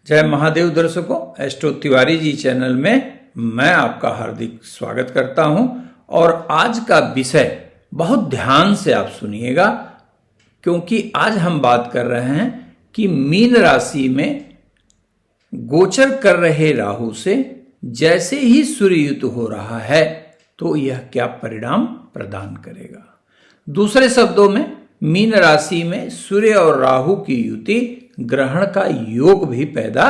जय महादेव दर्शकों, astro Tiwari ji channel में मैं आपका हार्दिक स्वागत करता हूं। और आज का विषय बहुत ध्यान से आप सुनिएगा, क्योंकि आज हम बात कर रहे हैं कि मीन राशि में गोचर कर रहे राहु से जैसे ही सूर्ययुत हो रहा है तो यह क्या परिणाम प्रदान करेगा। दूसरे शब्दों में, मीन राशि में सूर्य और राहु की युति ग्रहण का योग भी पैदा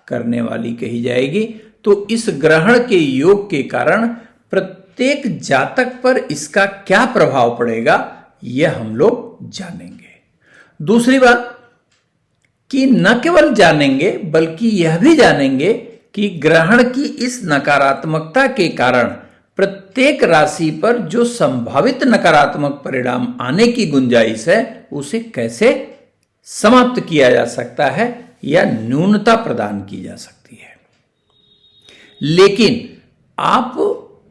करने वाली कही जाएगी। तो इस ग्रहण के योग के कारण प्रत्येक जातक पर इसका क्या प्रभाव पड़ेगा यह हम लोग जानेंगे। दूसरी बात कि न केवल जानेंगे बल्कि यह भी जानेंगे कि ग्रहण की इस नकारात्मकता के कारण प्रत्येक राशि पर जो संभावित नकारात्मक परिणाम आने की गुंजाइश है उसे कैसे समाप्त किया जा सकता है या न्यूनता प्रदान की जा सकती है। लेकिन आप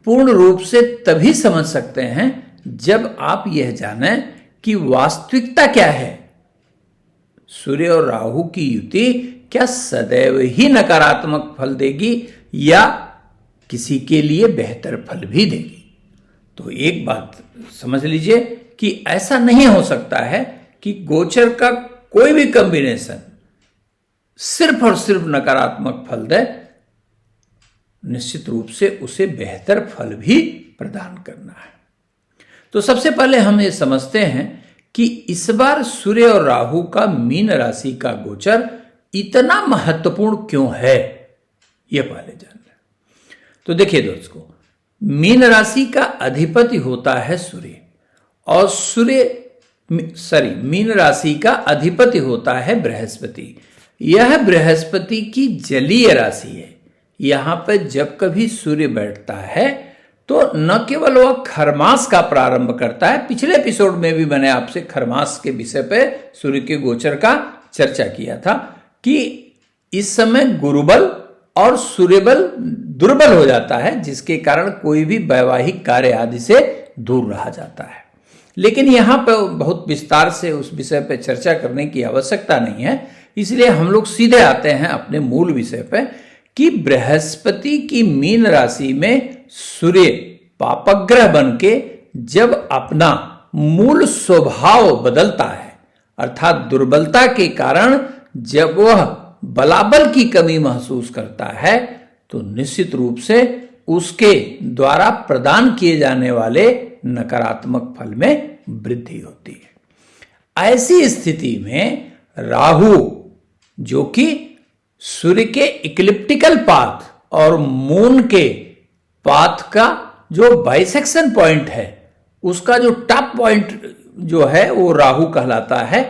पूर्ण रूप से तभी समझ सकते हैं जब आप यह जानें कि वास्तविकता क्या है। सूर्य और राहु की युति क्या सदैव ही नकारात्मक फल देगी या किसी के लिए बेहतर फल भी देगी। तो एक बात समझ लीजिए कि ऐसा नहीं हो सकता है कि गोचर का कोई भी कॉम्बिनेशन सिर्फ और सिर्फ नकारात्मक फल दे। निश्चित रूप से उसे बेहतर फल भी प्रदान करना है। तो सबसे पहले हम ये समझते हैं कि इस बार सूर्य और राहु का मीन राशि का गोचर इतना महत्वपूर्ण क्यों है, यह पहले जान लें। तो देखिए दोस्तों, मीन राशि का अधिपति होता है सूर्य, और मीन राशि का अधिपति होता है बृहस्पति। यह बृहस्पति की जलीय राशि है। यहां पर जब कभी सूर्य बैठता है तो न केवल वह खरमास का प्रारंभ करता है। पिछले एपिसोड में भी मैंने आपसे खरमास के विषय पे सूर्य के गोचर का चर्चा किया था कि इस समय गुरुबल और सूर्यबल दुर्बल हो जाता है, जिसके कारण कोई भी वैवाहिक कार्य आदि से दूर रहा जाता है। लेकिन यहाँ पर बहुत विस्तार से उस विषय पर चर्चा करने की आवश्यकता नहीं है, इसलिए हम लोग सीधे आते हैं अपने मूल विषय पर कि बृहस्पति की मीन राशि में सूर्य पापग्रह बन के जब अपना मूल स्वभाव बदलता है, अर्थात दुर्बलता के कारण जब वह बलाबल की कमी महसूस करता है, तो निश्चित रूप से उसके द्वारा प्रदान किए जाने वाले नकारात्मक फल में वृद्धि होती है। ऐसी स्थिति में राहु, जो कि सूर्य के इक्लिप्टिकल पाथ और मून के पाथ का जो बाइसेक्शन पॉइंट है, उसका जो टॉप पॉइंट जो है वो राहु कहलाता है।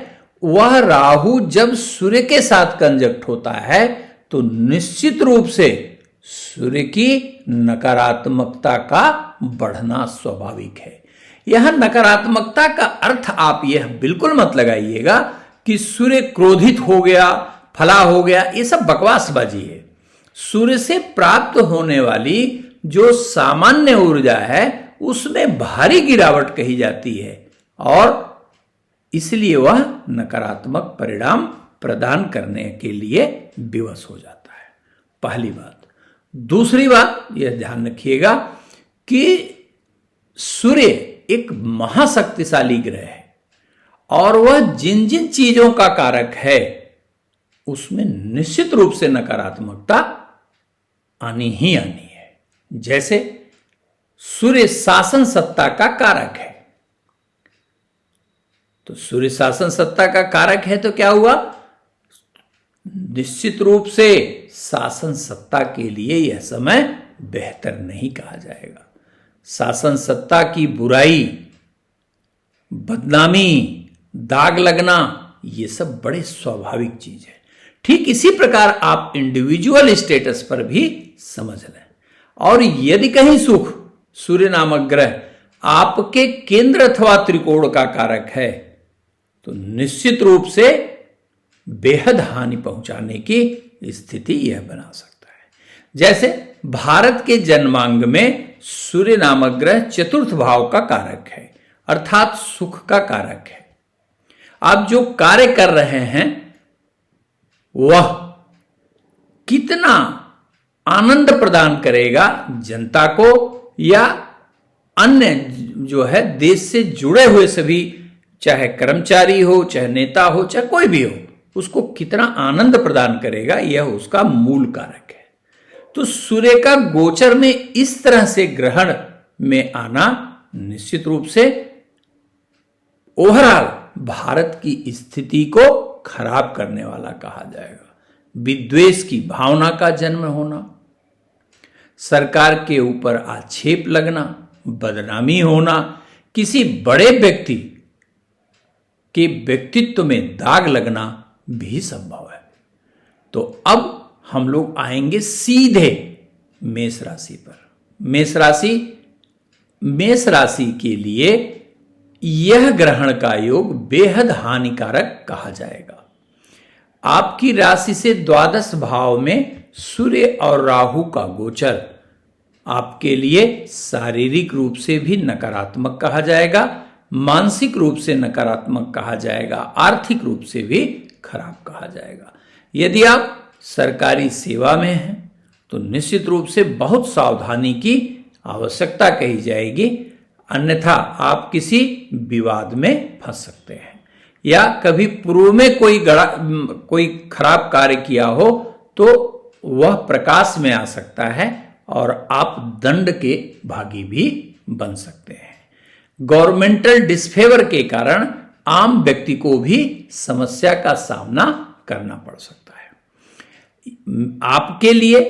वह राहु जब सूर्य के साथ कंजक्ट होता है तो निश्चित रूप से सूर्य की नकारात्मकता का बढ़ना स्वाभाविक है। यह नकारात्मकता का अर्थ आप यह बिल्कुल मत लगाइएगा कि सूर्य क्रोधित हो गया, फला हो गया, ये सब बकवासबाजी है। सूर्य से प्राप्त होने वाली जो सामान्य ऊर्जा है उसमें भारी गिरावट कही जाती है और इसलिए वह नकारात्मक परिणाम प्रदान करने के लिए विवश हो जाता है। पहली बात। दूसरी बात यह ध्यान रखिएगा कि सूर्य एक महाशक्तिशाली ग्रह है और वह जिन जिन चीजों का कारक है उसमें निश्चित रूप से नकारात्मकता आनी ही आनी है। जैसे सूर्य शासन सत्ता का कारक है, तो सूर्य शासन सत्ता का कारक है तो क्या हुआ, निश्चित रूप से शासन सत्ता के लिए यह समय बेहतर नहीं कहा जाएगा। शासन सत्ता की बुराई, बदनामी, दाग लगना, ये सब बड़े स्वाभाविक चीज है। ठीक इसी प्रकार आप इंडिविजुअल स्टेटस पर भी समझ लें। और यदि कहीं सुख, सूर्य नामक ग्रह आपके केंद्र अथवा त्रिकोण का कारक है तो निश्चित रूप से बेहद हानि पहुंचाने की स्थिति यह बना सकता है। जैसे भारत के जन्मांग में सूर्य नामक ग्रह चतुर्थ भाव का कारक है, अर्थात सुख का कारक है। आप जो कार्य कर रहे हैं वह कितना आनंद प्रदान करेगा जनता को या अन्य जो है देश से जुड़े हुए सभी, चाहे कर्मचारी हो, चाहे नेता हो, चाहे कोई भी हो, उसको कितना आनंद प्रदान करेगा, यह उसका मूल कारक है। तो सूर्य का गोचर में इस तरह से ग्रहण में आना निश्चित रूप से ओवरऑल भारत की स्थिति को खराब करने वाला कहा जाएगा। विद्वेष की भावना का जन्म होना, सरकार के ऊपर आक्षेप लगना, बदनामी होना, किसी बड़े व्यक्ति के व्यक्तित्व में दाग लगना भी संभव है। तो अब हम लोग आएंगे सीधे मेष राशि पर। मेष राशि के लिए यह ग्रहण का योग बेहद हानिकारक कहा जाएगा। आपकी राशि से द्वादश भाव में सूर्य और राहु का गोचर आपके लिए शारीरिक रूप से भी नकारात्मक कहा जाएगा, मानसिक रूप से नकारात्मक कहा जाएगा, आर्थिक रूप से भी खराब कहा जाएगा। यदि आप सरकारी सेवा में हैं तो निश्चित रूप से बहुत सावधानी की आवश्यकता कही जाएगी, अन्यथा आप किसी विवाद में फंस सकते हैं, या कभी पूर्व में कोई खराब कार्य किया हो तो वह प्रकाश में आ सकता है और आप दंड के भागी भी बन सकते हैं। गवर्नमेंटल डिसफेवर के कारण आम व्यक्ति को भी समस्या का सामना करना पड़ सकता है। आपके लिए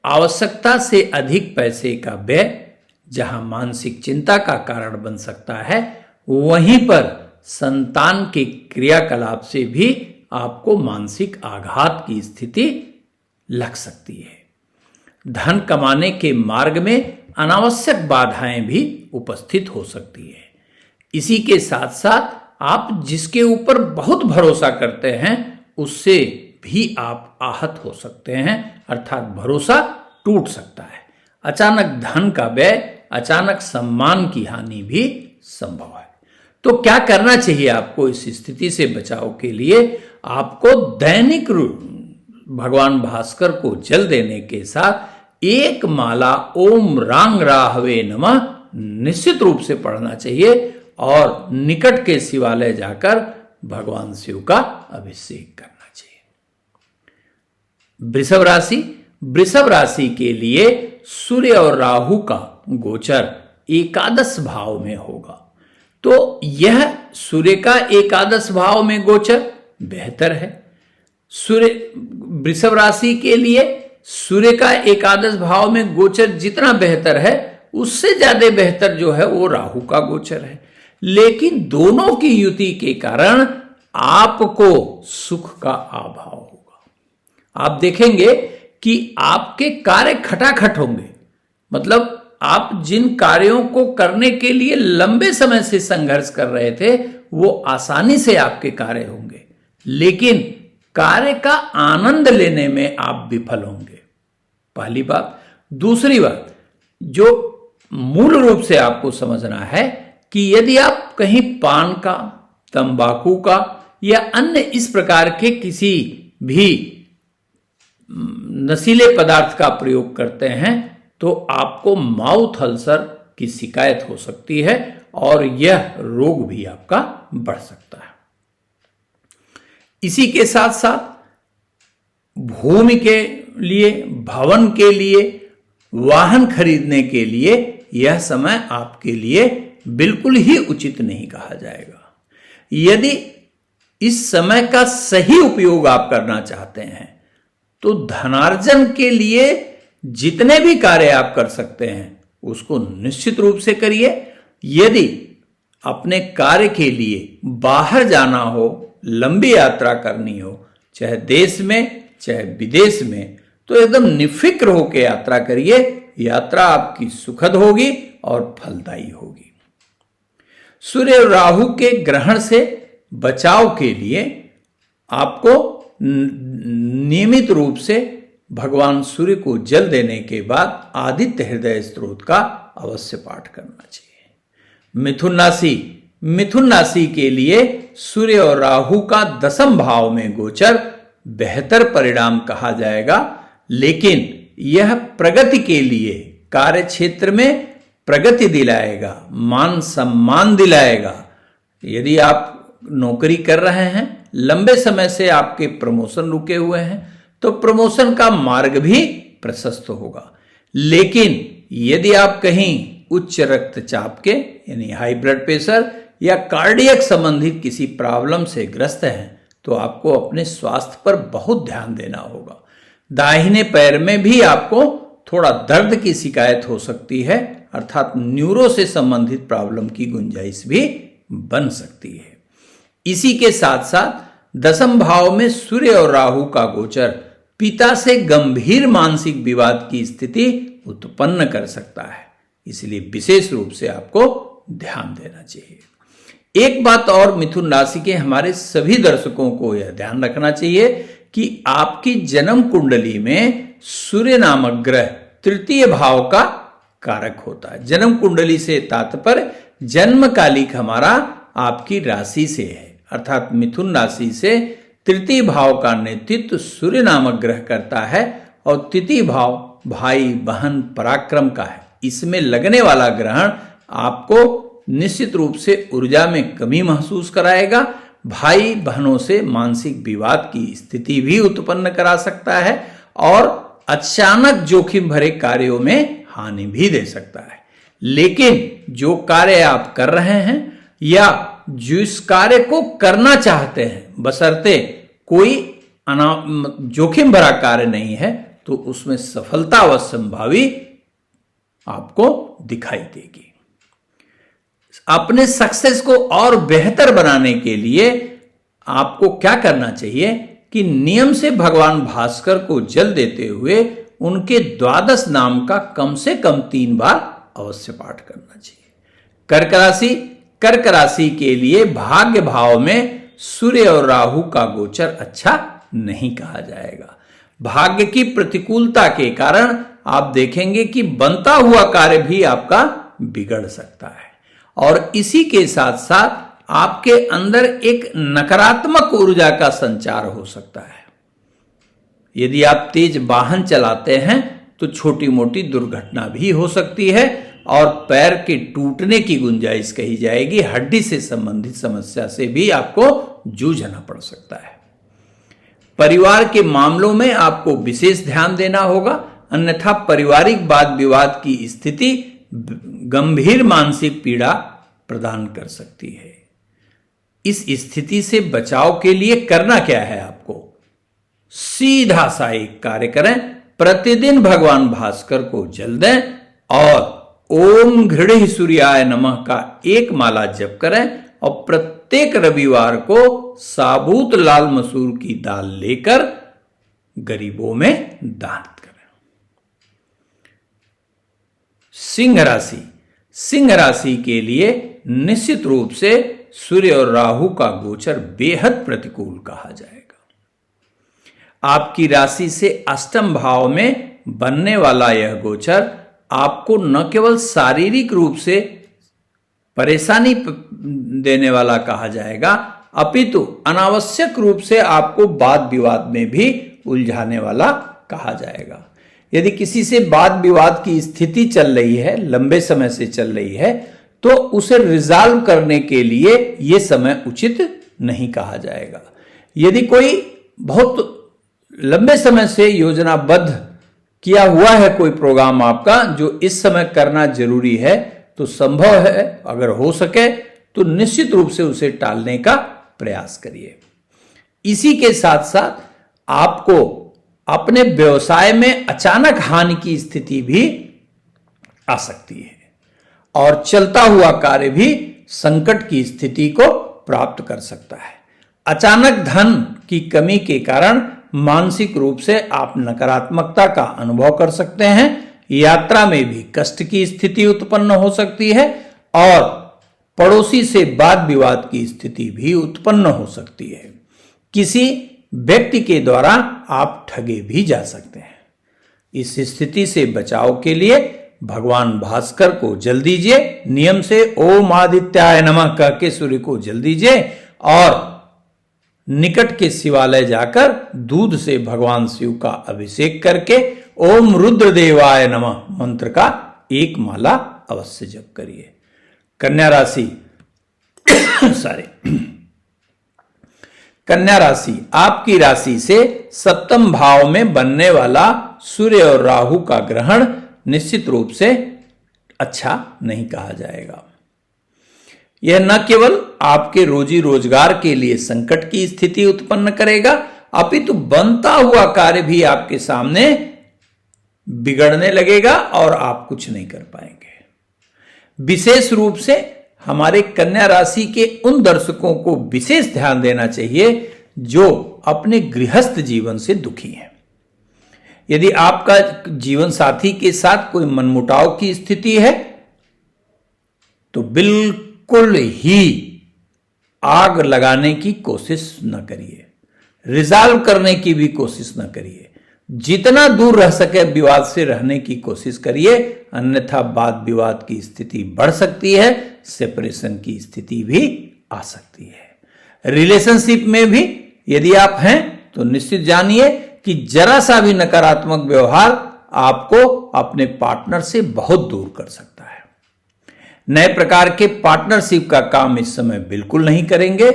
आवश्यकता से अधिक पैसे का व्यय जहां मानसिक चिंता का कारण बन सकता है, वहीं पर संतान के क्रियाकलाप से भी आपको मानसिक आघात की स्थिति लग सकती है। धन कमाने के मार्ग में अनावश्यक बाधाएं भी उपस्थित हो सकती है। इसी के साथ साथ आप जिसके ऊपर बहुत भरोसा करते हैं उससे भी आप आहत हो सकते हैं, अर्थात भरोसा टूट सकता है। अचानक धन का व्यय, अचानक सम्मान की हानि भी संभव है। तो क्या करना चाहिए आपको इस स्थिति से बचाव के लिए? आपको दैनिक भगवान भास्कर को जल देने के साथ एक माला ओम रांग राहवे नमः निश्चित रूप से पढ़ना चाहिए और निकट के शिवालय जाकर भगवान शिव का अभिषेक करना चाहिए। वृषभ राशि के लिए सूर्य और राहु का गोचर एकादश भाव में होगा। तो यह सूर्य का एकादश भाव में गोचर बेहतर है। वृषभ राशि के लिए सूर्य का एकादश भाव में गोचर जितना बेहतर है, उससे ज्यादा बेहतर जो है वो राहु का गोचर है। लेकिन दोनों की युति के कारण आपको सुख का अभाव होगा। आप देखेंगे कि आपके कार्य खटाखट होंगे, मतलब आप जिन कार्यों को करने के लिए लंबे समय से संघर्ष कर रहे थे वो आसानी से आपके कार्य होंगे, लेकिन कार्य का आनंद लेने में आप विफल होंगे, पहली बात। दूसरी बात जो मूल रूप से आपको समझना है कि यदि आप कहीं पान का, तंबाकू का या अन्य इस प्रकार के किसी भी नशीले पदार्थ का प्रयोग करते हैं तो आपको माउथ अल्सर की शिकायत हो सकती है और यह रोग भी आपका बढ़ सकता है। इसी के साथ साथ भूमि के लिए, भवन के लिए, वाहन खरीदने के लिए यह समय आपके लिए बिल्कुल ही उचित नहीं कहा जाएगा। यदि इस समय का सही उपयोग आप करना चाहते हैं तो धनार्जन के लिए जितने भी कार्य आप कर सकते हैं उसको निश्चित रूप से करिए। यदि अपने कार्य के लिए बाहर जाना हो, लंबी यात्रा करनी हो, चाहे देश में चाहे विदेश में, तो एकदम निफिक्र होकर यात्रा करिए। यात्रा आपकी सुखद होगी और फलदायी होगी। सूर्य और राहु के ग्रहण से बचाव के लिए आपको नियमित रूप से भगवान सूर्य को जल देने के बाद आदित्य हृदय स्तोत्र का अवश्य पाठ करना चाहिए। मिथुन राशि के लिए सूर्य और राहु का दशम भाव में गोचर बेहतर परिणाम कहा जाएगा। लेकिन यह प्रगति के लिए कार्य क्षेत्र में प्रगति दिलाएगा, मान सम्मान दिलाएगा। यदि आप नौकरी कर रहे हैं, लंबे समय से आपके प्रमोशन रुके हुए हैं, तो प्रमोशन का मार्ग भी प्रशस्त होगा। लेकिन यदि आप कहीं उच्च रक्तचाप के यानी हाई ब्लड प्रेशर या कार्डियक संबंधित किसी प्रॉब्लम से ग्रस्त हैं, तो आपको अपने स्वास्थ्य पर बहुत ध्यान देना होगा। दाहिने पैर में भी आपको थोड़ा दर्द की शिकायत हो सकती है, अर्थात न्यूरो से संबंधित प्रॉब्लम की गुंजाइश भी बन सकती है। इसी के साथ साथ दशम भाव में सूर्य और राहु का गोचर पिता से गंभीर मानसिक विवाद की स्थिति उत्पन्न कर सकता है, इसलिए विशेष रूप से आपको ध्यान देना चाहिए। एक बात और मिथुन राशि के हमारे सभी दर्शकों को यह ध्यान रखना चाहिए कि आपकी जन्म कुंडली में सूर्य नामक ग्रह तृतीय भाव का कारक होता है। जन्म कुंडली से तात्पर्य जन्म कालिक हमारा आपकी राशि से है, अर्थात मिथुन राशि से तृतीय भाव का नेतृत्व सूर्य नामक ग्रह करता है और तृतीय भाव भाई बहन पराक्रम का है। इसमें लगने वाला ग्रहण आपको निश्चित रूप से ऊर्जा में कमी महसूस कराएगा, भाई बहनों से मानसिक विवाद की स्थिति भी उत्पन्न करा सकता है और अचानक जोखिम भरे कार्यों में हानि भी दे सकता है। लेकिन जो कार्य आप कर रहे हैं या जिस कार्य को करना चाहते हैं, बशर्ते कोई जोखिम भरा कार्य नहीं है, तो उसमें सफलता व संभावी आपको दिखाई देगी। अपने सक्सेस को और बेहतर बनाने के लिए आपको क्या करना चाहिए कि नियम से भगवान भास्कर को जल देते हुए उनके द्वादश नाम का कम से कम 3 बार अवश्य पाठ करना चाहिए। कर्क राशि के लिए भाग्य भाव में सूर्य और राहु का गोचर अच्छा नहीं कहा जाएगा। भाग्य की प्रतिकूलता के कारण आप देखेंगे कि बनता हुआ कार्य भी आपका बिगड़ सकता है और इसी के साथ साथ आपके अंदर एक नकारात्मक ऊर्जा का संचार हो सकता है। यदि आप तेज वाहन चलाते हैं तो छोटी मोटी दुर्घटना भी हो सकती है और पैर के टूटने की गुंजाइश कही जाएगी। हड्डी से संबंधित समस्या से भी आपको जूझना पड़ सकता है। परिवार के मामलों में आपको विशेष ध्यान देना होगा, अन्यथा पारिवारिक वाद विवाद की स्थिति गंभीर मानसिक पीड़ा प्रदान कर सकती है। इस स्थिति से बचाव के लिए करना क्या है आपको? सीधा सा एक कार्य करें, प्रतिदिन भगवान भास्कर को जल दें और ओम घृणि सूर्याय नमः का 1 माला जप करें और प्रत्येक रविवार को साबुत लाल मसूर की दाल लेकर गरीबों में दान करें। सिंह राशि के लिए निश्चित रूप से सूर्य और राहु का गोचर बेहद प्रतिकूल कहा जाएगा। आपकी राशि से अष्टम भाव में बनने वाला यह गोचर आपको न केवल शारीरिक रूप से परेशानी देने वाला कहा जाएगा, अपितु अनावश्यक रूप से आपको वाद विवाद में भी उलझाने वाला कहा जाएगा। यदि किसी से वाद विवाद की स्थिति चल रही है, लंबे समय से चल रही है, तो उसे रिजॉल्व करने के लिए यह समय उचित नहीं कहा जाएगा। यदि कोई बहुत लंबे समय से योजनाबद्ध किया हुआ है कोई प्रोग्राम आपका जो इस समय करना जरूरी है, तो संभव है अगर हो सके तो निश्चित रूप से उसे टालने का प्रयास करिए। इसी के साथ साथ आपको अपने व्यवसाय में अचानक हानि की स्थिति भी आ सकती है और चलता हुआ कार्य भी संकट की स्थिति को प्राप्त कर सकता है। अचानक धन की कमी के कारण मानसिक रूप से आप नकारात्मकता का अनुभव कर सकते हैं। यात्रा में भी कष्ट की स्थिति उत्पन्न हो सकती है और पड़ोसी से वाद विवाद की स्थिति भी उत्पन्न हो सकती है। किसी व्यक्ति के द्वारा आप ठगे भी जा सकते हैं। इस स्थिति से बचाव के लिए भगवान भास्कर को जल दीजिए, नियम से ओम आदित्याय नमः कह के सूर्य को जल दीजिए और निकट के शिवालय जाकर दूध से भगवान शिव का अभिषेक करके ओम रुद्रदेवाय नमः मंत्र का एक माला अवश्य जप करिए। कन्या राशि कन्या राशि, आपकी राशि से सप्तम भाव में बनने वाला सूर्य और राहु का ग्रहण निश्चित रूप से अच्छा नहीं कहा जाएगा। यह न केवल आपके रोजी रोजगार के लिए संकट की स्थिति उत्पन्न करेगा, अपितु बनता हुआ कार्य भी आपके सामने बिगड़ने लगेगा और आप कुछ नहीं कर पाएंगे। विशेष रूप से हमारे कन्या राशि के उन दर्शकों को विशेष ध्यान देना चाहिए जो अपने गृहस्थ जीवन से दुखी हैं। यदि आपका जीवन साथी के साथ कोई मनमुटाव की स्थिति है तो बिल्कुल ही आग लगाने की कोशिश न करिए, रिजॉल्व करने की भी कोशिश न करिए। जितना दूर रह सके विवाद से रहने की कोशिश करिए, अन्यथा वाद विवाद की स्थिति बढ़ सकती है, सेपरेशन की स्थिति भी आ सकती है। रिलेशनशिप में भी यदि आप हैं तो निश्चित जानिए कि जरा सा भी नकारात्मक व्यवहार आपको अपने पार्टनर से बहुत दूर कर सकता है। नए प्रकार के पार्टनरशिप का काम इस समय बिल्कुल नहीं करेंगे,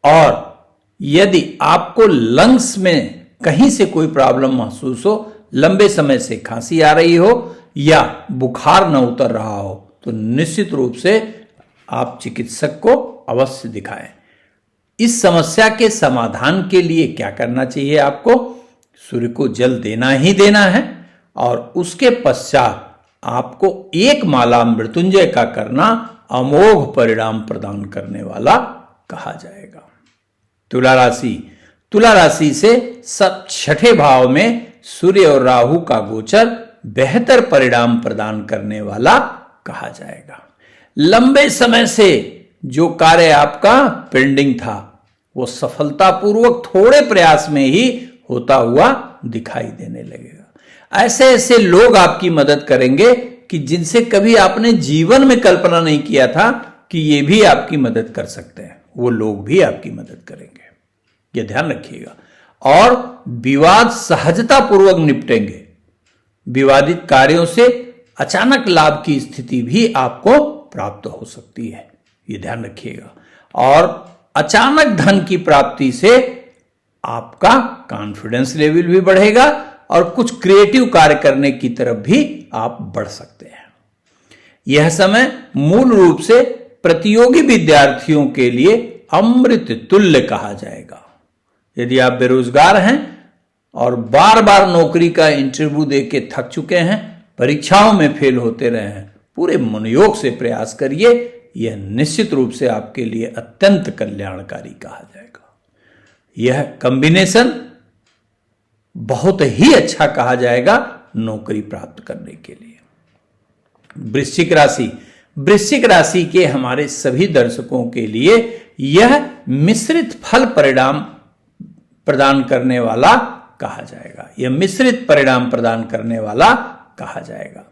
और यदि आपको लंग्स में कहीं से कोई प्रॉब्लम महसूस हो, लंबे समय से खांसी आ रही हो या बुखार न उतर रहा हो, तो निश्चित रूप से आप चिकित्सक को अवश्य दिखाएं। इस समस्या के समाधान के लिए क्या करना चाहिए आपको? सूर्य को जल देना ही देना है, और उसके पश्चात आपको एक माला मृत्युंजय का करना अमोघ परिणाम प्रदान करने वाला कहा जाएगा। तुला राशि से सब छठे भाव में सूर्य और राहु का गोचर बेहतर परिणाम प्रदान करने वाला कहा जाएगा। लंबे समय से जो कार्य आपका पेंडिंग था वो सफलतापूर्वक थोड़े प्रयास में ही होता हुआ दिखाई देने लगेगा। ऐसे ऐसे लोग आपकी मदद करेंगे कि जिनसे कभी आपने जीवन में कल्पना नहीं किया था कि ये भी आपकी मदद कर सकते हैं, वो लोग भी आपकी मदद करेंगे, यह ध्यान रखिएगा। और विवाद सहजता पूर्वक निपटेंगे। विवादित कार्यों से अचानक लाभ की स्थिति भी आपको प्राप्त हो सकती है, यह ध्यान रखिएगा। और अचानक धन की प्राप्ति से आपका कॉन्फिडेंस लेवल भी बढ़ेगा और कुछ क्रिएटिव कार्य करने की तरफ भी आप बढ़ सकते हैं। यह समय मूल रूप से प्रतियोगी विद्यार्थियों के लिए अमृत तुल्य कहा जाएगा। यदि आप बेरोजगार हैं और बार बार नौकरी का इंटरव्यू देके थक चुके हैं, परीक्षाओं में फेल होते रहे हैं, पूरे मनोयोग से प्रयास करिए। यह निश्चित रूप से आपके लिए अत्यंत कल्याणकारी कहा जाएगा। यह कॉम्बिनेशन बहुत ही अच्छा कहा जाएगा नौकरी प्राप्त करने के लिए। वृश्चिक राशि के हमारे सभी दर्शकों के लिए यह मिश्रित फल परिणाम प्रदान करने वाला कहा जाएगा। यह मिश्रित परिणाम प्रदान करने वाला कहा जाएगा।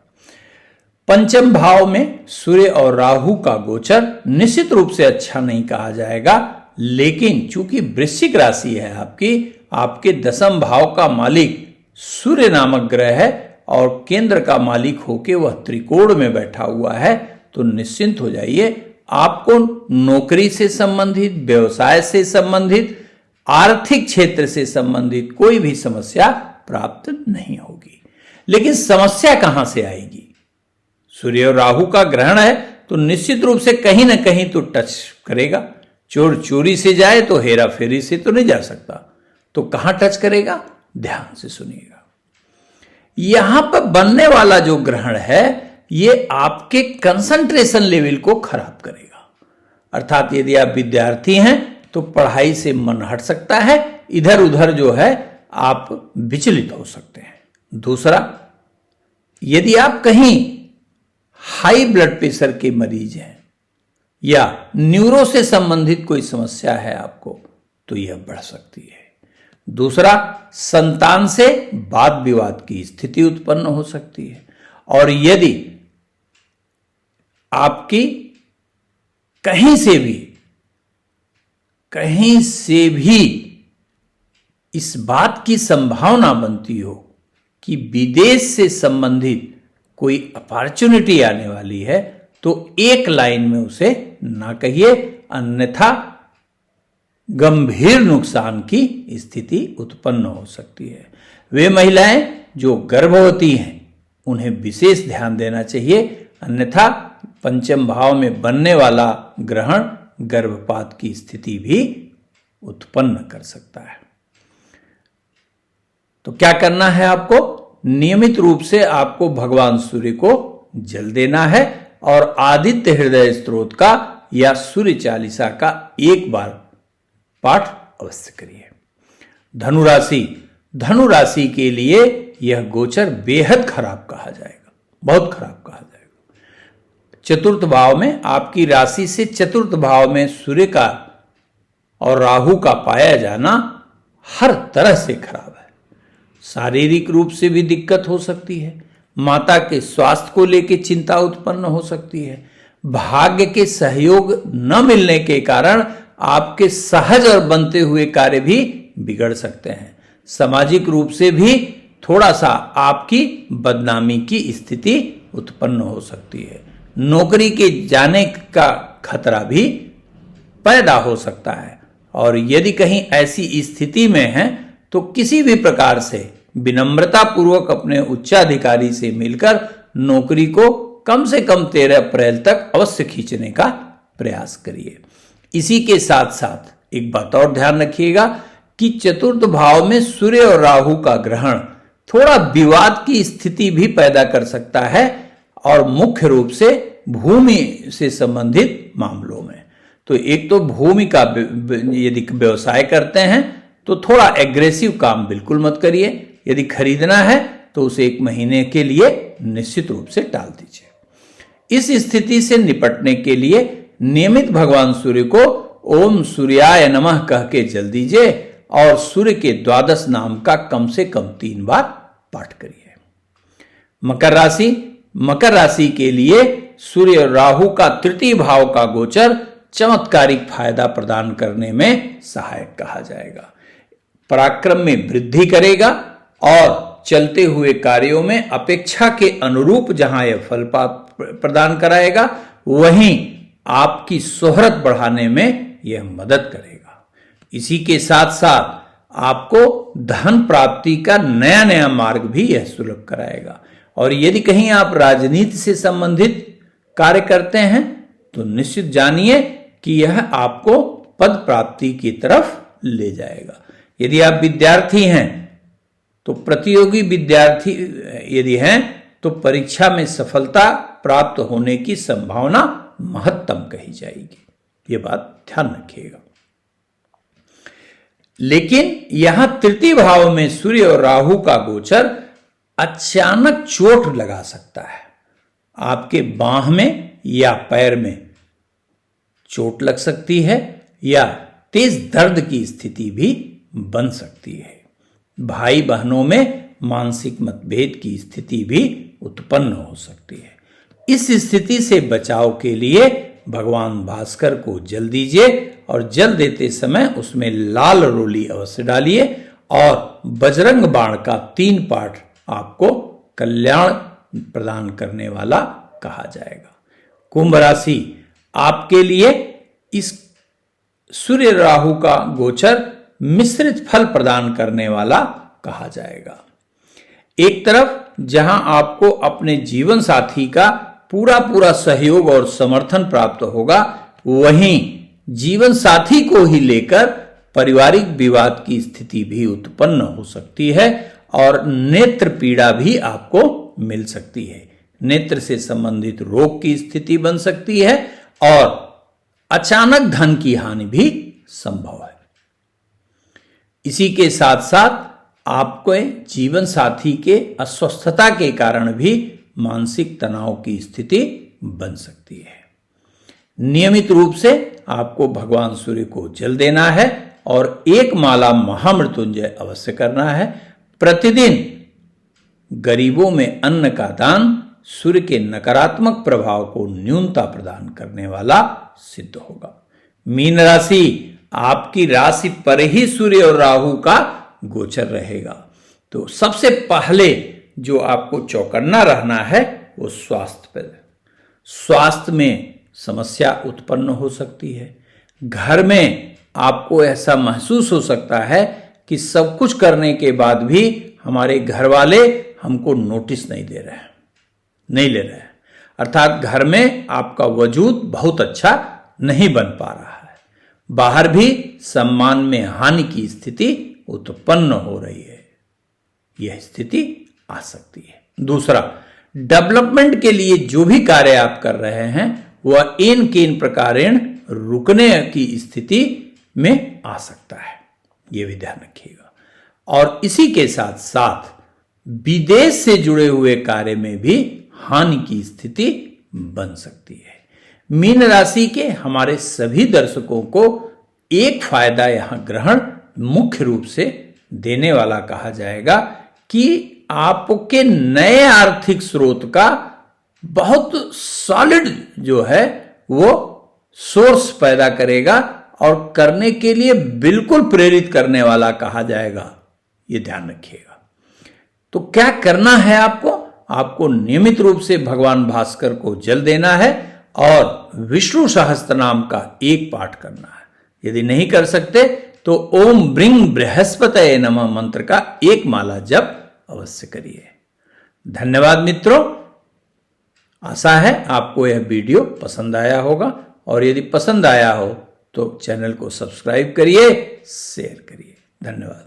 पंचम भाव में सूर्य और राहु का गोचर निश्चित रूप से अच्छा नहीं कहा जाएगा, लेकिन चूंकि वृश्चिक राशि है आपके दसम भाव का मालिक सूर्य नामक ग्रह है और केंद्र का मालिक होके वह त्रिकोण में बैठा हुआ है, तो निश्चिंत हो जाइए। आपको नौकरी से संबंधित, व्यवसाय से संबंधित, आर्थिक क्षेत्र से संबंधित कोई भी समस्या प्राप्त नहीं होगी। लेकिन समस्या कहां से आएगी? सूर्य और राहु का ग्रहण है तो निश्चित रूप से कहीं ना कहीं तो टच करेगा। चोर चोरी से जाए तो हेरा फेरी से तो नहीं जा सकता, तो कहां टच करेगा? ध्यान से सुनिएगा। यहां पर बनने वाला जो ग्रहण है ये आपके कंसंट्रेशन लेवल को खराब करेगा। अर्थात यदि आप विद्यार्थी हैं तो पढ़ाई से मन हट सकता है, इधर उधर जो है आप विचलित हो सकते हैं। दूसरा, यदि आप कहीं हाई ब्लड प्रेशर के मरीज हैं या न्यूरो से संबंधित कोई समस्या है आपको, तो यह बढ़ सकती है। दूसरा, संतान से वाद विवाद की स्थिति उत्पन्न हो सकती है। और यदि आपकी कहीं से भी इस बात की संभावना बनती हो कि विदेश से संबंधित कोई अपॉर्चुनिटी आने वाली है, तो एक लाइन में उसे ना कहिए, अन्यथा गंभीर नुकसान की स्थिति उत्पन्न हो सकती है। वे महिलाएं जो गर्भवती हैं उन्हें विशेष ध्यान देना चाहिए, अन्यथा पंचम भाव में बनने वाला ग्रहण गर्भपात की स्थिति भी उत्पन्न कर सकता है। तो क्या करना है आपको? नियमित रूप से आपको भगवान सूर्य को जल देना है और आदित्य हृदय स्तोत्र का या सूर्य चालीसा का एक बार पाठ अवश्य करिए। धनु राशि के लिए यह गोचर बेहद खराब कहा जाएगा, बहुत खराब कहा जाएगा। चतुर्थ भाव में, आपकी राशि से चतुर्थ भाव में सूर्य का और राहु का पाया जाना हर तरह से खराब है। शारीरिक रूप से भी दिक्कत हो सकती है, माता के स्वास्थ्य को लेकर चिंता उत्पन्न हो सकती है, भाग्य के सहयोग न मिलने के कारण आपके सहज और बनते हुए कार्य भी बिगड़ सकते हैं। सामाजिक रूप से भी थोड़ा सा आपकी बदनामी की स्थिति उत्पन्न हो सकती है। नौकरी के जाने का खतरा भी पैदा हो सकता है, और यदि कहीं ऐसी स्थिति में है तो किसी भी प्रकार से विनम्रता पूर्वक अपने उच्चाधिकारी से मिलकर नौकरी को कम से कम 13 अप्रैल तक अवश्य खींचने का प्रयास करिए। इसी के साथ साथ एक बात और ध्यान रखिएगा कि चतुर्थ भाव में सूर्य और राहु का ग्रहण थोड़ा विवाद की स्थिति भी पैदा कर सकता है, और मुख्य रूप से भूमि से संबंधित मामलों में। तो एक तो भूमि का यदि व्यवसाय करते हैं तो थोड़ा एग्रेसिव काम बिल्कुल मत करिए। यदि खरीदना है तो उसे 1 महीने के लिए निश्चित रूप से टाल दीजिए। इस स्थिति से निपटने के लिए नियमित भगवान सूर्य को ओम सूर्याय नमः कह के जल दीजिए और सूर्य के 12 नाम का कम से कम 3 बार पाठ करिए। मकर राशि के लिए सूर्य और राहु का तृतीय भाव का गोचर चमत्कारिक फायदा प्रदान करने में सहायक कहा जाएगा। पराक्रम में वृद्धि करेगा और चलते हुए कार्यों में अपेक्षा के अनुरूप जहां यह फल प्रदान कराएगा, वहीं आपकी शोहरत बढ़ाने में यह मदद करेगा। इसी के साथ साथ आपको धन प्राप्ति का नया नया मार्ग भी यह सुलभ कराएगा। और यदि कहीं आप राजनीति से संबंधित कार्य करते हैं तो निश्चित जानिए कि यह आपको पद प्राप्ति की तरफ ले जाएगा। यदि आप विद्यार्थी हैं तो प्रतियोगी विद्यार्थी यदि हैं तो परीक्षा में सफलता प्राप्त होने की संभावना महत्तम कही जाएगी। यह बात ध्यान रखिएगा। लेकिन यहां तृतीय भाव में सूर्य और राहु का गोचर अचानक चोट लगा सकता है। आपके बांह में या पैर में चोट लग सकती है या तेज दर्द की स्थिति भी बन सकती है। भाई बहनों में मानसिक मतभेद की स्थिति भी उत्पन्न हो सकती है। इस स्थिति से बचाव के लिए भगवान भास्कर को जल दीजिए और जल देते समय उसमें लाल रोली अवश्य डालिए और बजरंग बाण का 3 पाठ आपको कल्याण प्रदान करने वाला कहा जाएगा। कुंभ राशि, आपके लिए इस सूर्य राहु का गोचर मिश्रित फल प्रदान करने वाला कहा जाएगा। एक तरफ जहां आपको अपने जीवन साथी का पूरा सहयोग और समर्थन प्राप्त होगा, वहीं जीवन साथी को ही लेकर पारिवारिक विवाद की स्थिति भी उत्पन्न हो सकती है और नेत्र पीड़ा भी आपको मिल सकती है। नेत्र से संबंधित रोग की स्थिति बन सकती है और अचानक धन की हानि भी संभव है। इसी के साथ साथ आपको जीवन साथी के अस्वस्थता के कारण भी मानसिक तनाव की स्थिति बन सकती है। नियमित रूप से आपको भगवान सूर्य को जल देना है और 1 माला महामृत्युंजय अवश्य करना है। प्रतिदिन गरीबों में अन्न का दान सूर्य के नकारात्मक प्रभाव को न्यूनता प्रदान करने वाला सिद्ध होगा। मीन राशि, आपकी राशि पर ही सूर्य और राहु का गोचर रहेगा। तो सबसे पहले जो आपको चौकन्ना रहना है वो स्वास्थ्य पर। स्वास्थ्य में समस्या उत्पन्न हो सकती है। घर में आपको ऐसा महसूस हो सकता है कि सब कुछ करने के बाद भी हमारे घर वाले हमको नोटिस नहीं दे रहे हैं, नहीं ले रहे हैं, अर्थात घर में आपका वजूद बहुत अच्छा नहीं बन पा रहा है। बाहर भी सम्मान में हानि की स्थिति उत्पन्न हो रही है। यह स्थिति आ सकती है। दूसरा, डेवलपमेंट के लिए जो भी कार्य आप कर रहे हैं वह इन किन प्रकारेण रुकने की स्थिति में आ सकता है, यह भी ध्यान रखिएगा। और इसी के साथ साथ विदेश से जुड़े हुए कार्य में भी हानि की स्थिति बन सकती है। मीन राशि के हमारे सभी दर्शकों को एक फायदा यहां ग्रहण मुख्य रूप से देने वाला कहा जाएगा कि आपके नए आर्थिक स्रोत का बहुत सॉलिड जो है वो सोर्स पैदा करेगा और करने के लिए बिल्कुल प्रेरित करने वाला कहा जाएगा। ये ध्यान रखिएगा। तो क्या करना है आपको? आपको नियमित रूप से भगवान भास्कर को जल देना है और विष्णु सहस्त्र नाम का एक पाठ करना है। यदि नहीं कर सकते तो ओम ब्रिंग बृहस्पतये नमः मंत्र का एक माला जप अवश्य करिए। धन्यवाद मित्रों। आशा है आपको यह वीडियो पसंद आया होगा, और यदि पसंद आया हो तो चैनल को सब्सक्राइब करिए, शेयर करिए। धन्यवाद।